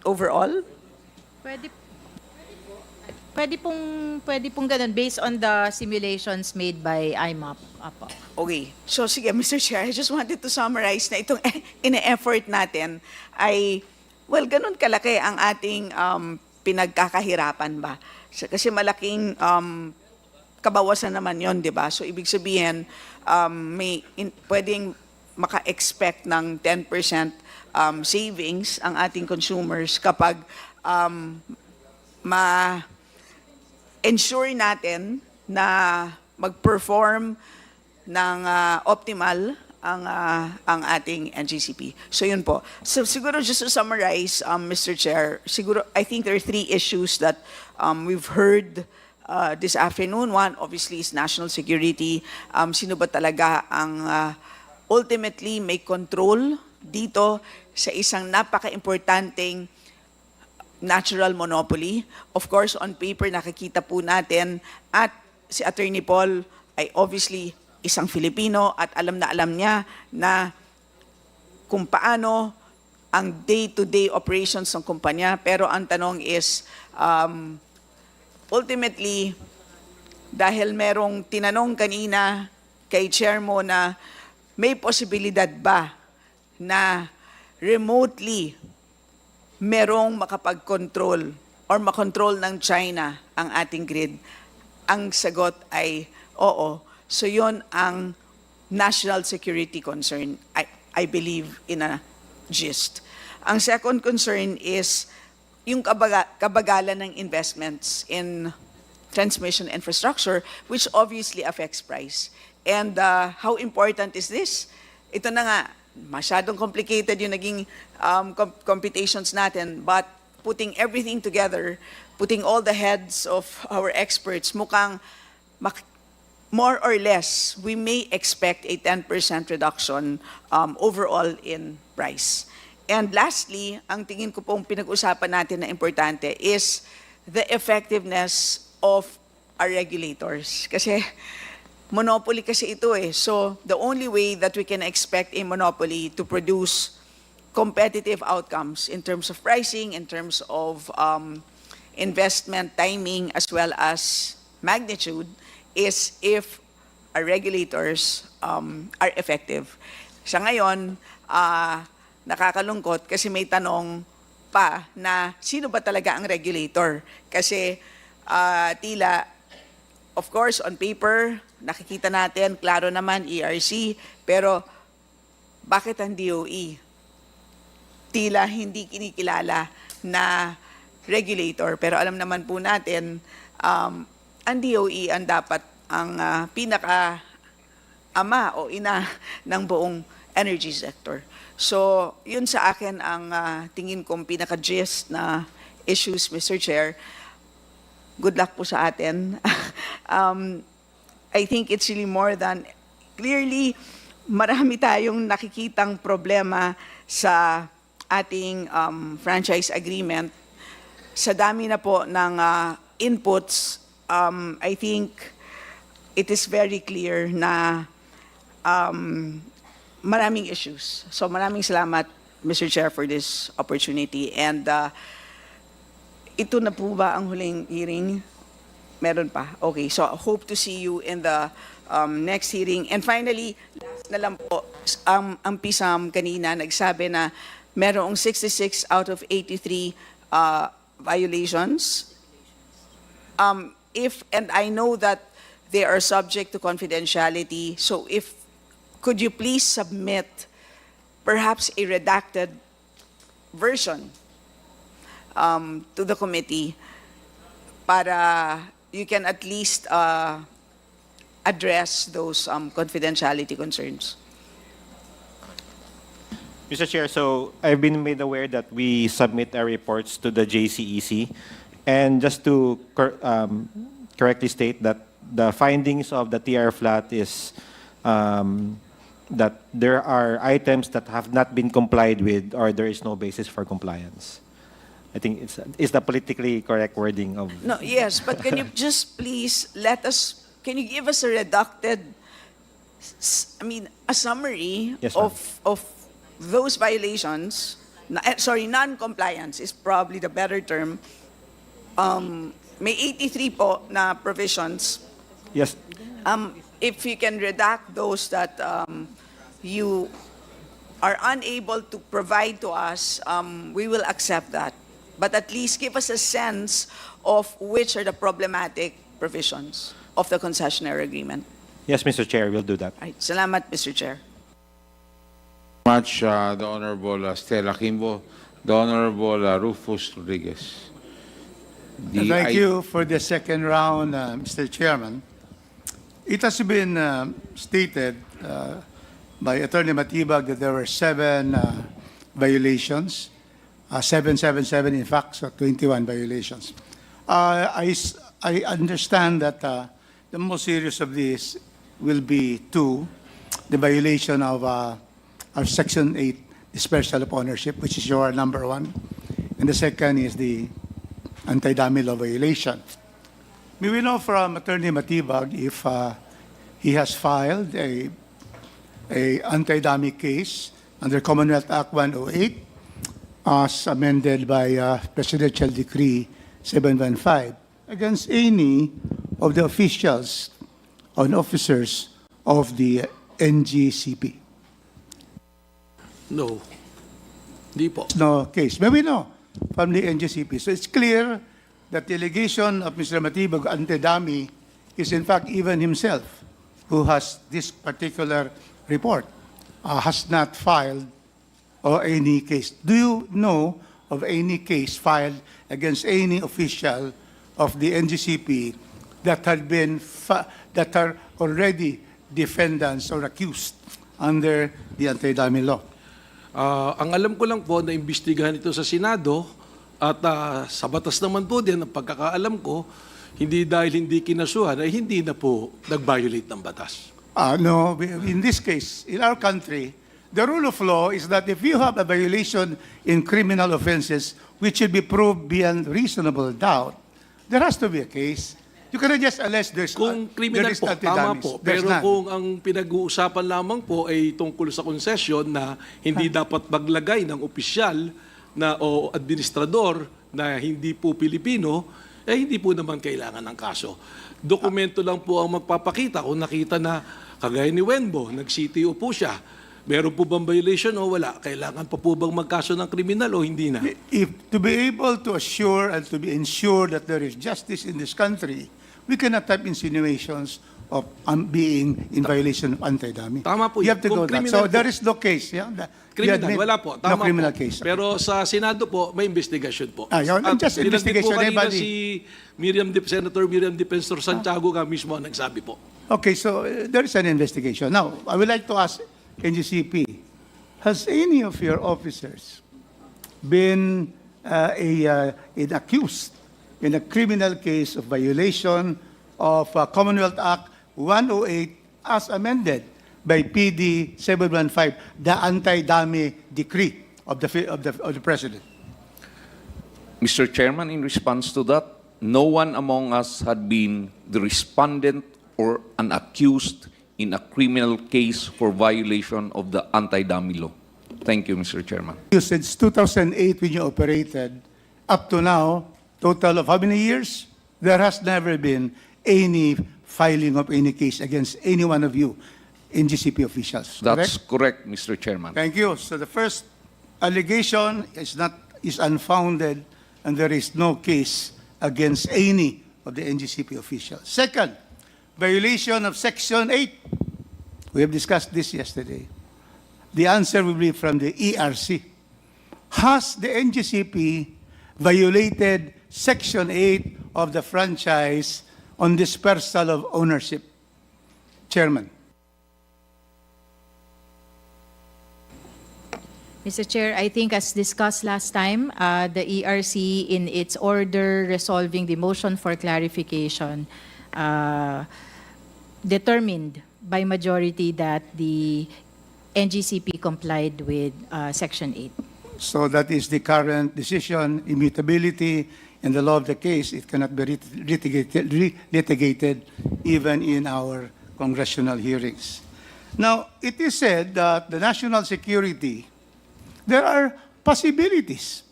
overall? Pwede, pwede pong ganun based on the simulations made by IMAP. Apo. Okay. So sige, Mr. Chair, I just wanted to summarize na itong ine-effort natin ay, well, ganun kalaki ang ating pinagkakahirapan ba? Kasi malaking kabawasan naman yon, di ba? So ibig sabihin, pwedeng maka-expect ng 10% savings ang ating consumers kapag ma-ensure natin na mag-perform ng optimal ang ating NGCP. So yun po. So siguro just to summarize, Mr. Chair, siguro I think there are three issues that we've heard this afternoon. One, obviously, is national security. Sino ba talaga ang ultimately may control dito sa isang napaka-importanteng natural monopoly? Of course, on paper, nakikita po natin at si Attorney Paul ay obviously isang Filipino at alam niya na kung paano ang day-to-day operations ng kumpanya. Pero ang tanong is, ultimately, dahil merong tinanong kanina kay Chair mo na may posibilidad ba na remotely merong makapag-control or makontrol ng China ang ating grid? Ang sagot ay oo. So yon ang national security concern, I believe, in a gist. Ang second concern is yung kabagalan ng investments in transmission infrastructure, which obviously affects price. And how important is this? Ito na nga, masyadong complicated yung naging computations natin, but putting everything together, putting all the heads of our experts, mukhang more or less, we may expect a 10% reduction overall in price. And lastly, ang tingin ko pong pinag-usapan natin na importante is the effectiveness of our regulators. Kasi monopoly kasi ito eh. So the only way that we can expect a monopoly to produce competitive outcomes in terms of pricing, in terms of investment timing, as well as magnitude, is if our regulators are effective. Sa ngayon, nakakalungkot kasi may tanong pa na sino ba talaga ang regulator? Kasi tila, of course, on paper, nakikita natin, klaro naman, ERC, pero bakit ang DOE? Tila hindi kinikilala na regulator. Pero alam naman po natin, ang DOE ang dapat ang pinaka-ama o ina ng buong energy sector. So, yun sa akin ang tingin kong pinaka-gist na issues, Mr. Chair. Good luck po sa atin. I think it's really more than, clearly, marami tayong nakikitang problema sa ating franchise agreement. Sa dami na po ng inputs, I think it is very clear na maraming issues. So maraming salamat, Mr. Chair, for this opportunity. And ito na po ba ang huling hearing? Meron pa? Okay, so hope to see you in the next hearing. And finally, last na lang po, ang PISAM kanina nagsabi na merong 66 out of 83 violations. And I know that they are subject to confidentiality, so could you please submit perhaps a redacted version to the committee para you can at least address those confidentiality concerns? Mr. Chair, so I've been made aware that we submit our reports to the JCEC. And just to correctly state that the findings of the TR flat is that there are items that have not been complied with or there is no basis for compliance. I think it's the politically correct wording of... No, yes, but can you just please can you give us a reducted, a summary Yes, of those violations non-compliance is probably the better term. May 83 po na provisions. Yes, If you can redact those that you are unable to provide to us, we will accept that. But at least give us a sense of which are the problematic provisions of the concessionary agreement. yes, Mr. Chair, we'll do that. Right. Salamat, Mr. Chair. Much, the Honorable Stella Kimbo, the Honorable Rufus Rodriguez. Thank you for the second round, Mr. Chairman. It has been stated by Attorney Matibag that there were 7 violations, 777 in fact, so 21 violations. I understand that the most serious of these will be 2, the violation of our Section 8 dispersal of ownership, which is your number 1, and the second is the anti-dummy law violation. May we know from Attorney Matibag if he has filed a anti-dummy case under Commonwealth Act 108 as amended by Presidential Decree 715 against any of the officials and officers of the NGCP. No. Di po. No case. May we know from the NGCP. So it's clear that the allegation of Mr. Matibag anti-dummy is in fact even himself, who has this particular report, has not filed or any case. Do you know of any case filed against any official of the NGCP that had been that are already defendants or accused under the anti-dummy law? Ang alam ko lang po na imbestigahan ito sa Senado at sa batas naman po din, ang pagkakaalam ko, hindi dahil hindi kinasuhan ay hindi na po nag-violate ng batas. No, in this case, in our country, the rule of law is that if you have a violation in criminal offenses which should be proved beyond reasonable doubt, there has to be a case. You cannot just allege there's Kung criminal po, tama po. There's Pero none. kung ang pinag-uusapan lamang po ay tungkol sa concession na hindi dapat maglagay ng opisyal na o administrador na hindi po Pilipino, eh hindi po naman kailangan ng kaso. Dokumento lang po ang magpapakita kung nakita na kagaya ni Wenbo, nag-CTO po siya. Meron po bang violation o wala? Kailangan pa po bang magkaso ng kriminal o hindi na? If to be able to assure and to be ensured that there is justice in this country, we cannot have insinuations of being in violation of anti-dummy. Tama po You yun. have to Kung go that. criminal So there po. is no case. Yeah? You Criminal, admit wala po. Tama no criminal po. case. Pero sa Senado po, may investigation po. Yun. At Just binanggit investigation, po kanina everybody. si Senator Miriam Defensor Santiago nga mismo ang nagsabi po. Okay, so there is an investigation. Now, I would like to ask NGCP, has any of your officers been accused in a criminal case of violation of Commonwealth Act 108 as amended by PD 715, the anti-dummy decree of the President? Mr. Chairman, in response to that, no one among us had been the respondent or an accused in a criminal case for violation of the anti-dummy law. Thank you, Mr. Chairman. Since 2008, when you operated, up to now, total of how many years? There has never been any filing of any case against any one of you, NGCP officials. That's correct? correct, Mr. Chairman. Thank you. So the first allegation is unfounded, and there is no case against any of the NGCP officials. Second, violation of Section 8. We have discussed this yesterday. The answer will be from the ERC. Has the NGCP violated Section 8 of the franchise on dispersal of ownership? Chairman. Mr. Chair, I think as discussed last time, the ERC in its order resolving the motion for clarification determined by majority that the NGCP complied with Section 8. So that is the current decision, immutability, in the law of the case. It cannot be litigated even in our congressional hearings. Now, it is said that the national security, there are possibilities.